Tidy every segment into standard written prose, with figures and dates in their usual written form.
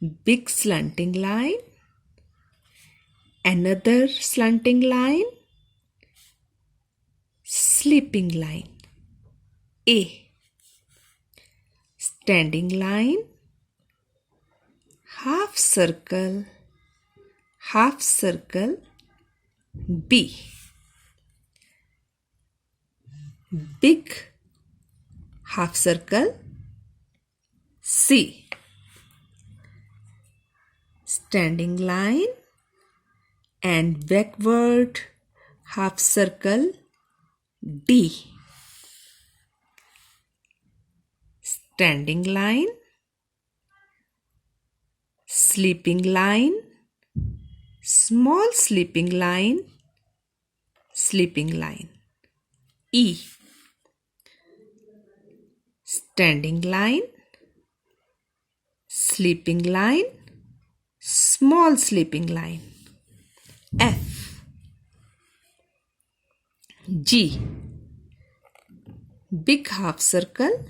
big slanting line, another slanting line, sleeping line. A. Standing line, half circle, half circle. B. Big half circle. C. Standing line and backward half circle. D. Standing line, sleeping line, small sleeping line, sleeping line. E. Standing line, sleeping line, small sleeping line. F. G. Big half circle,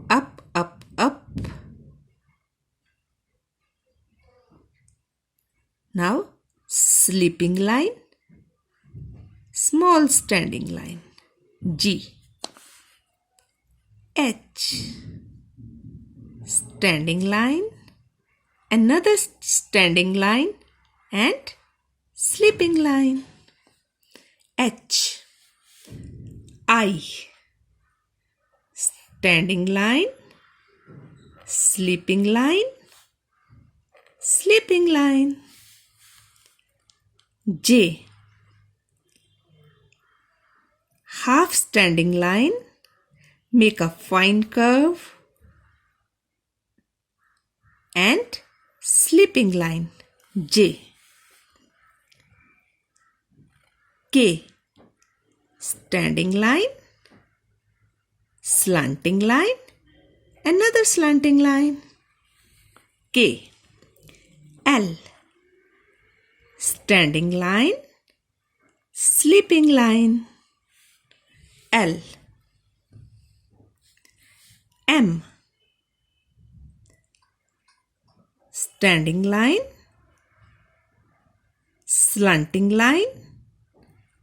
up, up, up. Now sleeping line, small standing line. G. H. Standing line, another standing line and sleeping line. H. I. Standing line, sleeping line, sleeping line. J. Half standing line, make a fine curve and sleeping line. J. K. Standing line, slanting line, another slanting line. K. L. Standing line, sleeping line. L. M. Standing line, slanting line,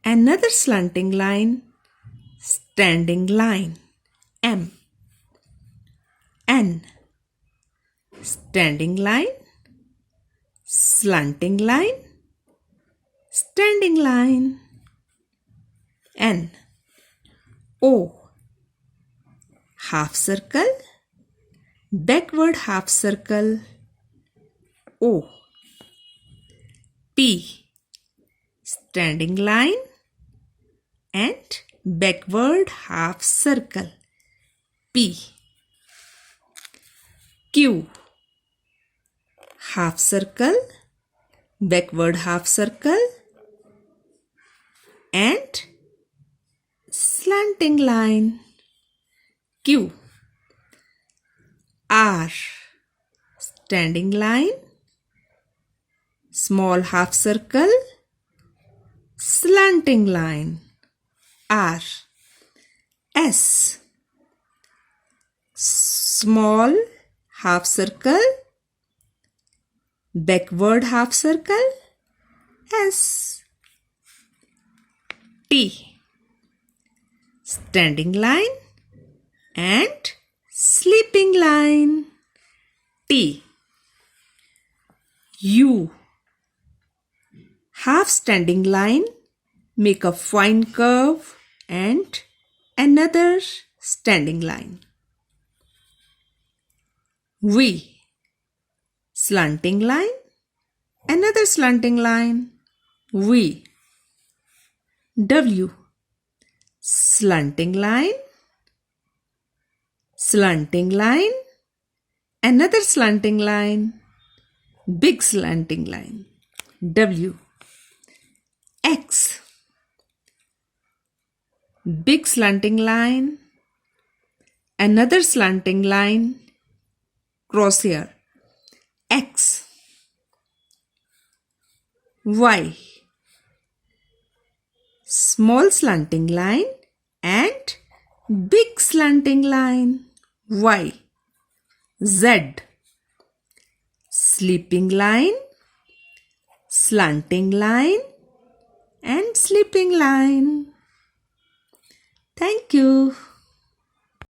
another slanting line, standing line. M. N. Standing line, slanting line, standing line. N. O. Half circle, backward half circle. O. P. Standing line and backward half circle. P. Q. Half circle, backward half circle and slanting line. Q. R. Standing line, small half circle, slanting line. R. S. Small half circle, backward half circle. S. T. Standing line and sleeping line. T. U. Half standing line, make a fine curve and another standing line. V. Slanting line, another slanting line. V. W. Slanting line, another slanting line, big slanting line. W. X. Big slanting line, another slanting line, crosshair. X. Y. Small slanting line and big slanting line. Y. Z. sleeping line, slanting line and sleeping line. Thank you.